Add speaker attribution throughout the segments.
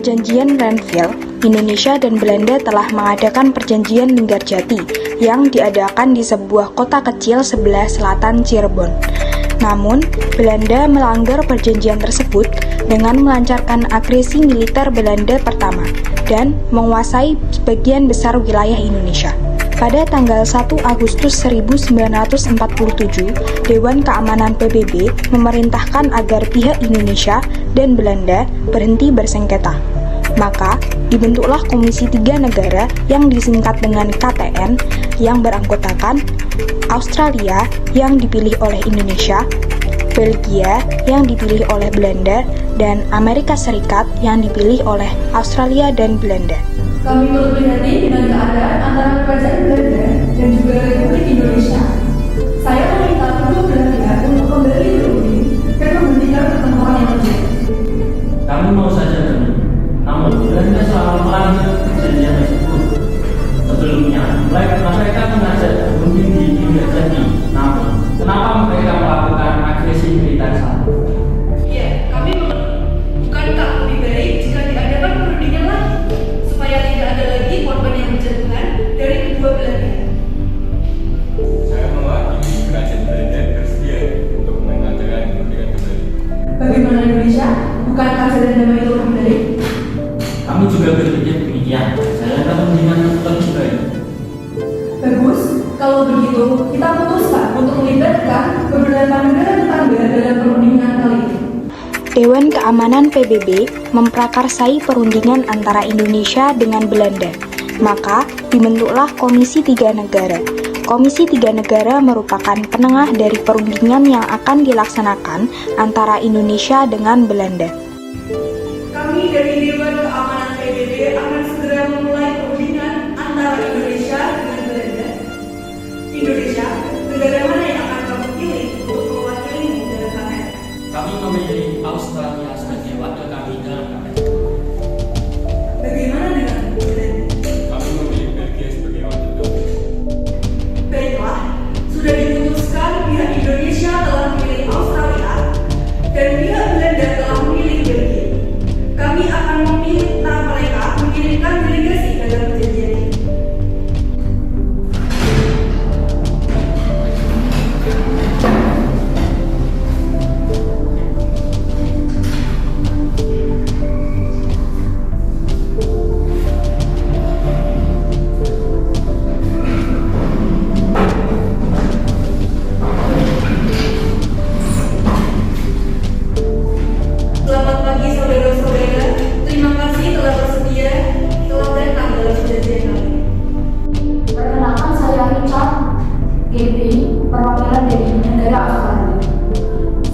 Speaker 1: Perjanjian Renville, Indonesia dan Belanda telah mengadakan Perjanjian Linggarjati yang diadakan di sebuah kota kecil sebelah selatan Cirebon. Namun, Belanda melanggar perjanjian tersebut dengan melancarkan agresi militer Belanda pertama dan menguasai sebagian besar wilayah Indonesia. Pada tanggal 1 Agustus 1947, Dewan Keamanan PBB memerintahkan agar pihak Indonesia dan Belanda berhenti bersengketa. Maka, dibentuklah Komisi 3 Negara yang disingkat dengan KTN yang beranggotakan Australia yang dipilih oleh Indonesia, Belgia yang dipilih oleh Belanda, dan Amerika Serikat yang dipilih oleh Australia dan Belanda.
Speaker 2: Kami turut prihatin dengan keadaan antara kerajaan Belanda dan juga Republik Indonesia. Saya meminta kedua belah pihak untuk kembali berunding dan menghentikan pertempuran yang terjadi.
Speaker 3: Kami mau saja berunding, namun Belanda selalu melanggar perjanjian tersebut. Sebelumnya, mereka mengajak berunding di Linggarjati. Namun, kenapa mereka melakukan agresi militer saat itu?
Speaker 2: Ya, kami mengerti. Bukankah lebih baik jika diadakan perundingan lagi, supaya tidak ada lagi korban yang berjatuhan dari kedua belah pihak?
Speaker 4: Saya mewakili kerajaan Belanda bersedia untuk mengadakan perundingan kembali.
Speaker 2: Bagaimana Indonesia? Bukankah jalan damai itu lebih baik?
Speaker 3: Kami juga berpikir demikian. Saya akan perundingan lebih baik.
Speaker 2: Bagus, kalau begitu kita putuskan untuk melibatkan beberapa negara tetangga dalam perundingan kali ini.
Speaker 1: Dewan Keamanan PBB memprakarsai perundingan antara Indonesia dengan Belanda. Maka, dibentuklah Komisi 3 Negara. Komisi 3 Negara merupakan penengah dari perundingan yang akan dilaksanakan antara Indonesia dengan Belanda.
Speaker 2: Kami dari Dewan Keamanan PBB akan segera memulai perundingan antara Indonesia dengan Belanda. Indonesia, negara mana yang akan kamu pilih untuk mewakilimu dalam KTN?
Speaker 3: Kami memilih Australia sebagai wakil kami dalam KTN.
Speaker 2: Bagaimana dengan Belanda?
Speaker 4: Kami memilih Belgia sebagai wakil kami.
Speaker 2: Baiklah, sudah diputuskan pihak Indonesia telah memilih Australia dan pihak Belanda telah memilih Belgia. Kami akan meminta mereka mengirimkan delegasi dalam perjanjian ini. Selamat pagi saudara-saudara, terima kasih telah bersedia telah datang dalam perjanjian kami.
Speaker 5: Perkenalkan, saya Richard Gilby, perwakilan dari negara Australia.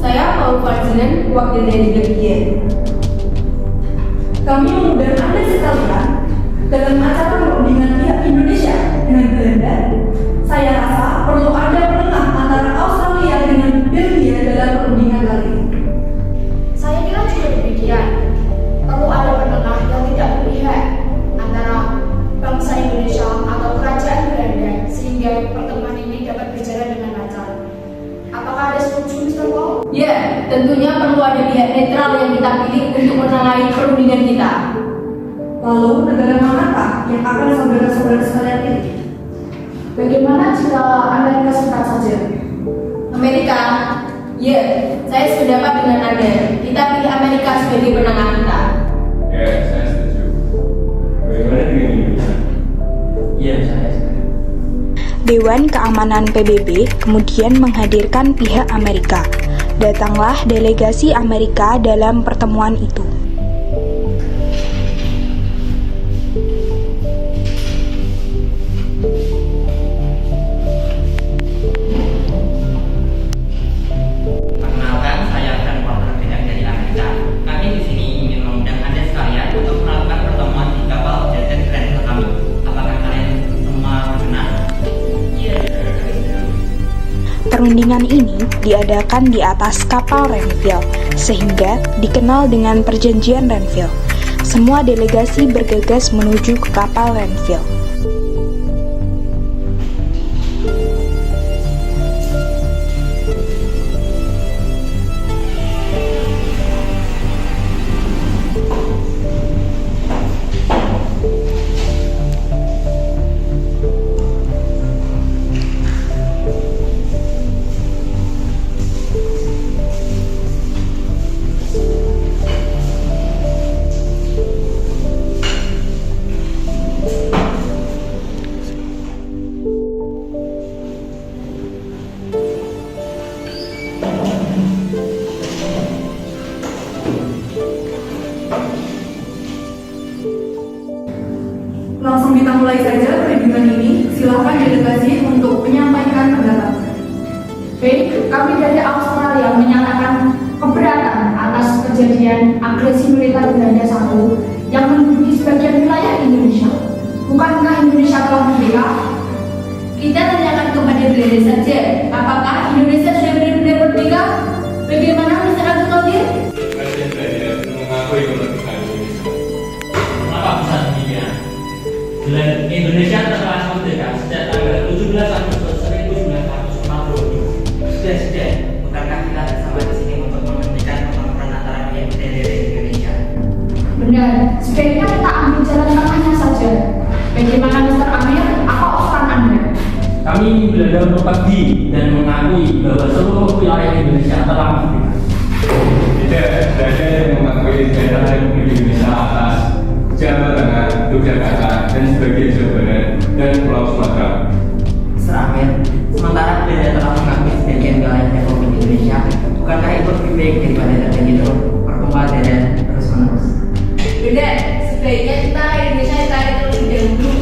Speaker 2: Saya Paul Ferdinand, wakil dari Belgia. Kami mengundang Anda sekalian dalam acara perundingan pihak Indonesia dengan Belanda. Saya rasa perlu ada penengah antara Australia dengan Belgia dalam perundingan kali ini.
Speaker 5: Saya kira juga demikian. Perlu ada penengah yang tidak berpihak antara bangsa Indonesia atau kerajaan Belanda sehingga pertemuan ini dapat berjalan dengan lancar. Apakah ada setuju, Mr. Paul?
Speaker 6: Ya, tentunya perlu ada pihak netral yang kita pilih untuk menengahi perundingan kita.
Speaker 2: Lalu negara manakah yang akan saudara-saudara sekalian pilih?
Speaker 5: Bagaimana jika Amerika Serikat saja?
Speaker 6: Amerika, ya, saya sependapat dengan Anda. Kita pilih Amerika sebagai penengah kita.
Speaker 4: Ya, saya setuju. Bagaimana dengan Indonesia?
Speaker 3: Iya, saya setuju.
Speaker 1: Dewan Keamanan PBB kemudian menghadirkan pihak Amerika. Datanglah delegasi Amerika dalam pertemuan itu.
Speaker 7: Perkenalkan, saya Frank Porter dari Amerika. Kami di sini ingin mengundang Anda sekalian untuk melakukan pertemuan di kapal Jatan Renville kami. Apakah kalian semua berkenan? Iya.
Speaker 1: Perundingan ini diadakan di atas kapal Renville, sehingga dikenal dengan Perjanjian Renville. Semua delegasi bergegas menuju ke kapal Renville.
Speaker 2: Langsung kita mulai saja perlindungan ini. Silakan delegasi untuk menyampaikan pendapat.
Speaker 5: Baik, kami dari Australia menyatakan keberatan atas kejadian agresi militer Belanda I yang menduduki sebagian wilayah Indonesia. Bukankah Indonesia telah merdeka?
Speaker 6: Kita tanyakan kepada Belanda saja, apakah Indonesia sudah benar-benar merdeka? Bagaimana Mr. Abdul Qadir?
Speaker 4: Presiden Belanda mengakui kemerdekaan Indonesia.
Speaker 3: Kenapa bisa demikian? Indonesia telah merdeka sejak tanggal 17 Agustus 1945.
Speaker 7: Sudah, bukankah kita bersama di sini untuk menghentikan pertempuran antara pihak Belanda dan Indonesia?
Speaker 5: Benar, sebaiknya kita ambil jalan tengahnya saja. Bagaimana Mr. Amir? Apa usulan Anda?
Speaker 3: Kami Belanda berbagi dan mengakui bahwa seluruh wilayah Indonesia telah merdeka.
Speaker 4: Tidak, Belanda yang mengakui daerah Republik Indonesia atas Jawa Tengah, Yogyakarta, dan sebagian Jawa Barat dan Pulau Sumatera.
Speaker 7: Mr. Amir, sementara Belanda telah mengakui sebagian wilayah Republik Indonesia, bukankah itu lebih baik daripada terjadi pertumpahan darah terus-menerus?
Speaker 6: Benar, sebaiknya kita Indonesia ditarik terlebih dahulu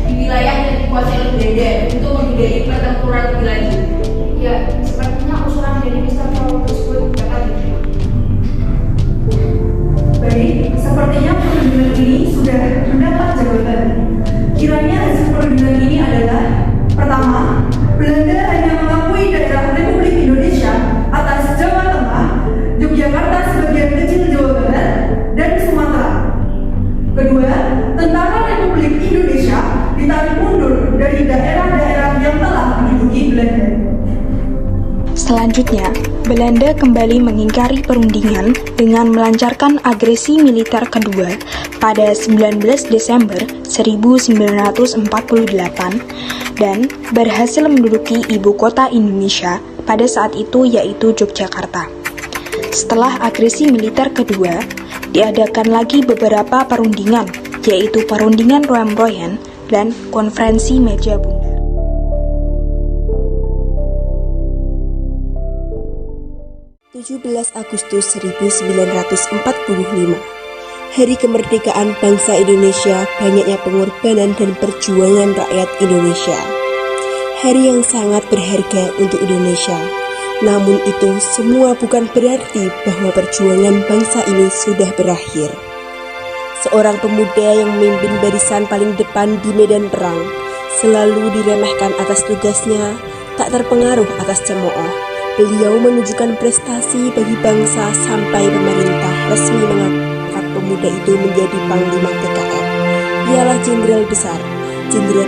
Speaker 6: di wilayah yang dikuasai oleh Belanda untuk menghindari pertempuran lebih lanjut.
Speaker 5: Ya, sepertinya usulan dari Mr. Paul tersebut dapat diterima.
Speaker 2: Baik, sepertinya perlindungan ini sudah mendapat jawaban. Kiranya hasil perlindungan ini adalah: pertama, Belanda hanya mengakui daerah Republik Indonesia atas Jawa Tengah, Yogyakarta sebagian kecil Jawa Barat, dan Sumatera. Kedua, tentara Republik Indonesia ditarik mundur dari daerah-daerah yang telah diduduki Belanda.
Speaker 1: Selanjutnya, Belanda kembali mengingkari perundingan dengan melancarkan agresi militer kedua pada 19 Desember 1948 dan berhasil menduduki ibu kota Indonesia pada saat itu, yaitu Yogyakarta. Setelah agresi militer kedua, diadakan lagi beberapa perundingan, yaitu perundingan Roem-Royen dan konferensi meja bundar.
Speaker 8: 17 Agustus 1945, Hari Kemerdekaan Bangsa Indonesia, banyaknya pengorbanan dan perjuangan rakyat Indonesia. Hari yang sangat berharga untuk Indonesia. Namun itu semua bukan berarti bahwa perjuangan bangsa ini sudah berakhir. Seorang pemuda yang memimpin barisan paling depan di medan perang, selalu diremehkan atas tugasnya, tak terpengaruh atas cemooh. Beliau menunjukkan prestasi bagi bangsa sampai pemerintah resmi mengangkat pemuda itu menjadi Panglima TKR. Ialah Jenderal Besar, Jenderal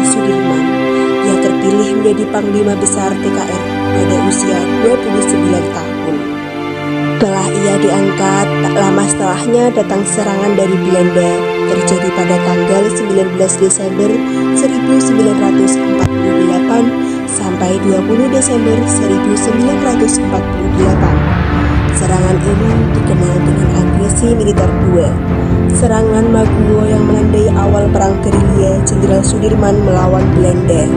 Speaker 8: Sudirman, yang terpilih menjadi Panglima Besar TKR pada usia 29 tahun. Setelah ia diangkat, tak lama setelahnya datang serangan dari Belanda, terjadi pada tanggal 19 Desember 1948 sampai 20 Desember 1948. Serangan ini dikenal dengan agresi militer II. Serangan Maguwo yang menandai awal perang gerilya Jenderal Sudirman melawan Belanda.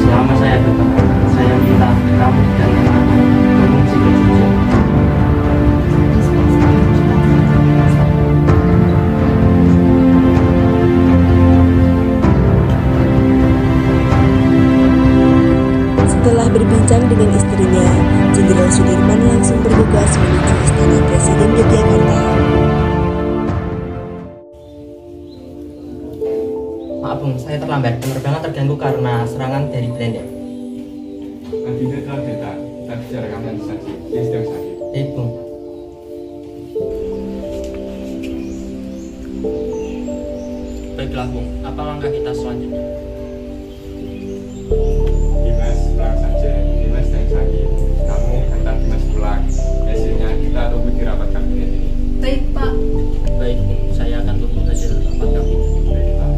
Speaker 7: Selama saya bertahan, saya minta kamu dan teman-teman mengungsi ke Jogja.
Speaker 8: Setelah berbincang dengan istrinya, Jenderal Sudirman langsung bergegas menuju Istana Presiden Yogyakarta.
Speaker 7: Maaf Bung, saya terlambat. Penerbangan terganggu karena serangan dari Belanda.
Speaker 4: Nantinya telah datang, kita bicarakan nanti saja. Dia sedang sakit.
Speaker 7: Baik Bung.
Speaker 3: Baiklah Bung, apa langkah kita selanjutnya?
Speaker 4: Dimas pulang saja. Dimas sedang sakit. Kamu antar Dimas pulang. Hasilnya kita tunggu di rapat kabinet ini.
Speaker 6: Baik Pak.
Speaker 3: Baik Bung, saya akan tunggu hasil rapat kabinet.
Speaker 4: Baiklah.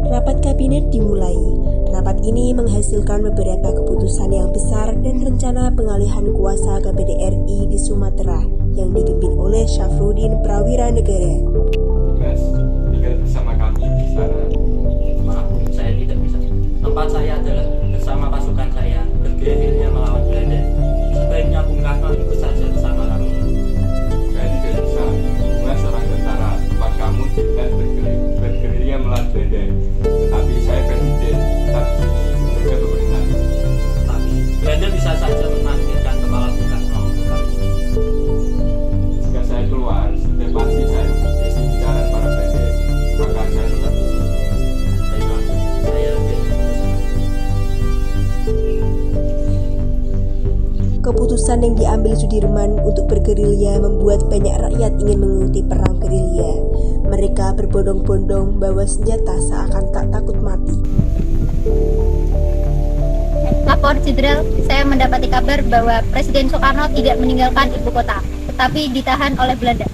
Speaker 8: Rapat kabinet dimulai. Rapat ini menghasilkan beberapa keputusan yang besar dan rencana pengalihan kuasa KPD RI di Sumatera yang dipimpin oleh Syafruddin Prawira Negara.
Speaker 4: Dimas, tinggal bersama kami di sana. presiden, tetapi saya presiden tetap menjaga pemerintahan.
Speaker 3: Tapi Belanda bisa saja menakdirkan kepala Bung Karno untuk kali ini.
Speaker 4: Jika saya keluar, sudah pasti saya mengisi bicara para presiden, maka saya tetap di sini.
Speaker 3: Baiklah, saya ambil keputusan.
Speaker 8: Keputusan yang diambil Sudirman untuk bergerilya membuat banyak rakyat ingin mengikuti perang gerilya. Mereka berbondong-bondong bawa senjata seakan tak takut mati.
Speaker 9: Lapor Jenderal, saya mendapati kabar bahwa Presiden Soekarno tidak meninggalkan ibu kota, tetapi ditahan oleh Belanda.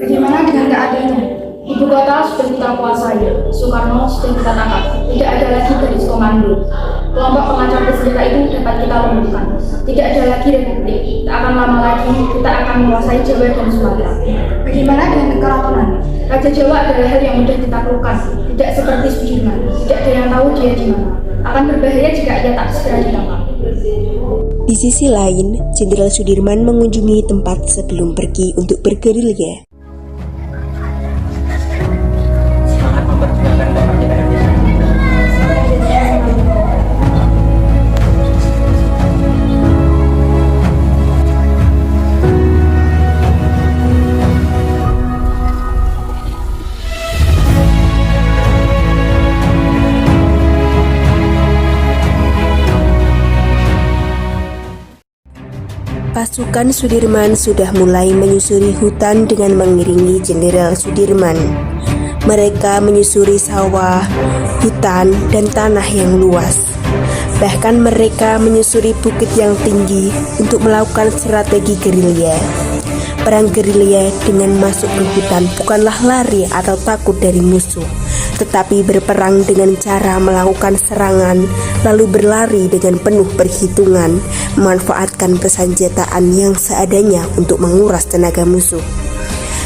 Speaker 5: Bagaimana dengan keadaannya? Ibu kota sudah kita kuasai, Soekarno sudah kita tangkap, tidak ada lagi garis komando. Kelompok pengacau bersenjata itu dapat kita lumpuhkan. Tidak ada lagi republik, tak akan lama lagi kita akan menguasai Jawa dan Sumatera. Bagaimana dengan kekerabatan? Raja Jawa adalah hal yang mudah ditaklukkan, tidak seperti Sudirman, tidak ada yang tahu dia di mana. Akan berbahaya jika ia tak segera ditangkap.
Speaker 8: Di sisi lain, Jenderal Sudirman mengunjungi tempat sebelum pergi untuk bergerilya.
Speaker 7: Semangat memperjuangkan kemerdekaan Indonesia.
Speaker 8: Pasukan Sudirman sudah mulai menyusuri hutan dengan mengiringi Jenderal Sudirman. Mereka menyusuri sawah, hutan, dan tanah yang luas. Bahkan mereka menyusuri bukit yang tinggi untuk melakukan strategi gerilya. Perang gerilya dengan masuk ke hutan bukanlah lari atau takut dari musuh, tetapi berperang dengan cara melakukan serangan lalu berlari dengan penuh perhitungan, memanfaatkan persenjataan yang seadanya untuk menguras tenaga musuh.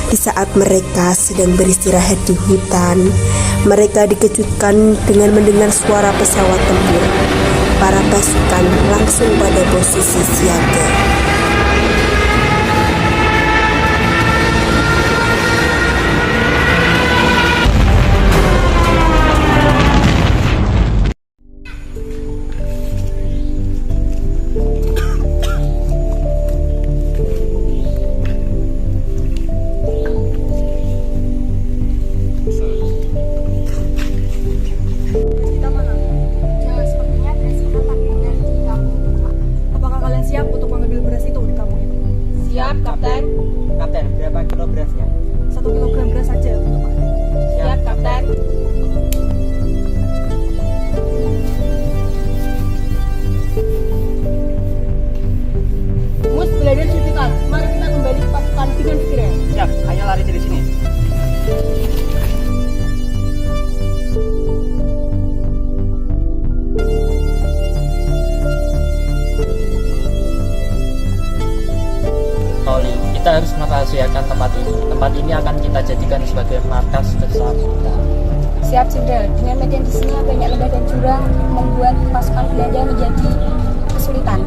Speaker 8: Di saat mereka sedang beristirahat di hutan, mereka dikejutkan dengan mendengar suara pesawat tempur. Para pasukan langsung pada posisi siaga.
Speaker 2: Apakah kalian siap untuk mengambil beras itu di kampung itu?
Speaker 6: Siap, Kapten.
Speaker 7: Kapten, berapa kilo berasnya?
Speaker 2: 1 kilogram beras saja untuk Pak Ade.
Speaker 6: Siap, Kapten. Mus, Belanda Civitan. Mari kita kembali ke pasukan dengan segera.
Speaker 7: Siap, ayo lari dari sini.
Speaker 3: Pauli, kita harus merahasiakan tempat ini. Tempat ini akan kita jadikan sebagai markas besar kita.
Speaker 5: Siap, Jenderal. Dengan medan di sini yang banyak lembah dan jurang membuat pasukan Belanda menjadi kesulitan.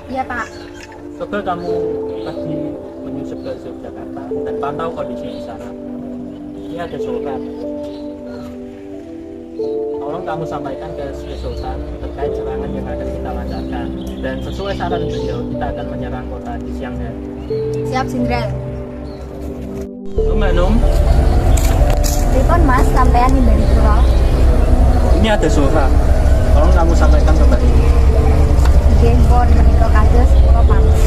Speaker 5: Iya, Pak.
Speaker 3: Coba kamu pergi menyusup ke Yogyakarta dan pantau kondisi di sana. Ini ada surat. Tolong kamu sampaikan ke Sri Sultan terkait serangan yang akan kita lancarkan. Dan sesuai saran beliau, kita akan menyerang kota di siang hari.
Speaker 9: Siap, Jenderal.
Speaker 3: Num,
Speaker 9: Pripun Mas, sampean nimbali kula?
Speaker 3: ini ada surat. Tolong kamu sampaikan ke Mbak Ini.
Speaker 9: Nggih, pun menika kados kula pamit.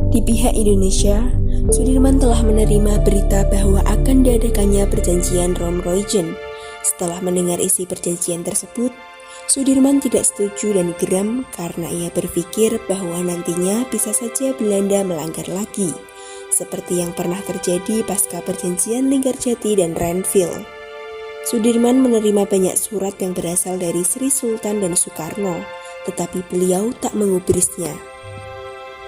Speaker 8: Di pihak Indonesia, Sudirman telah menerima berita bahwa akan diadakannya perjanjian Romroijen. Setelah mendengar isi perjanjian tersebut, Sudirman tidak setuju dan geram karena ia berpikir bahwa nantinya bisa saja Belanda melanggar lagi. seperti yang pernah terjadi pasca perjanjian Linggarjati dan Renville. Sudirman menerima banyak surat yang berasal dari Sri Sultan dan Soekarno, tetapi beliau tak mengubrisnya.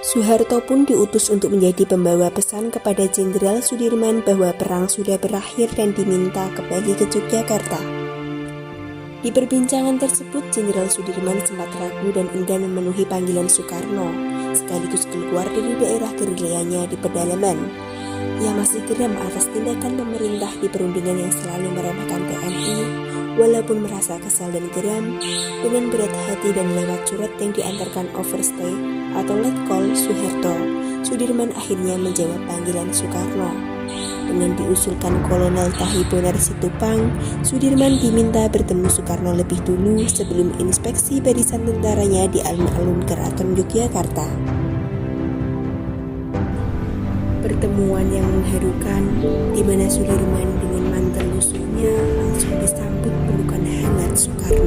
Speaker 8: Soeharto pun diutus untuk menjadi pembawa pesan kepada Jenderal Sudirman bahwa perang sudah berakhir dan diminta kembali ke Yogyakarta. Di perbincangan tersebut, Jenderal Sudirman sempat ragu dan enggan memenuhi panggilan Soekarno, sekaligus keluar dari daerah gerilyanya di pedalaman. Ia masih geram atas tindakan pemerintah di perundingan yang selalu meremehkan TNI, walaupun merasa kesal dan geram, dengan berat hati dan lewat surat yang diantarkan overstay atau letkol Soeharto, Sudirman akhirnya menjawab panggilan Soekarno. Dengan diusulkan Kolonel Tahibonar Situpang, Sudirman diminta bertemu Soekarno lebih dulu sebelum inspeksi barisan tentaranya di alun-alun Keraton Yogyakarta. Pertemuan yang mengharukan, di mana Sudirman dengan mantel lusuhnya langsung disambut pelukan hangat Soekarno.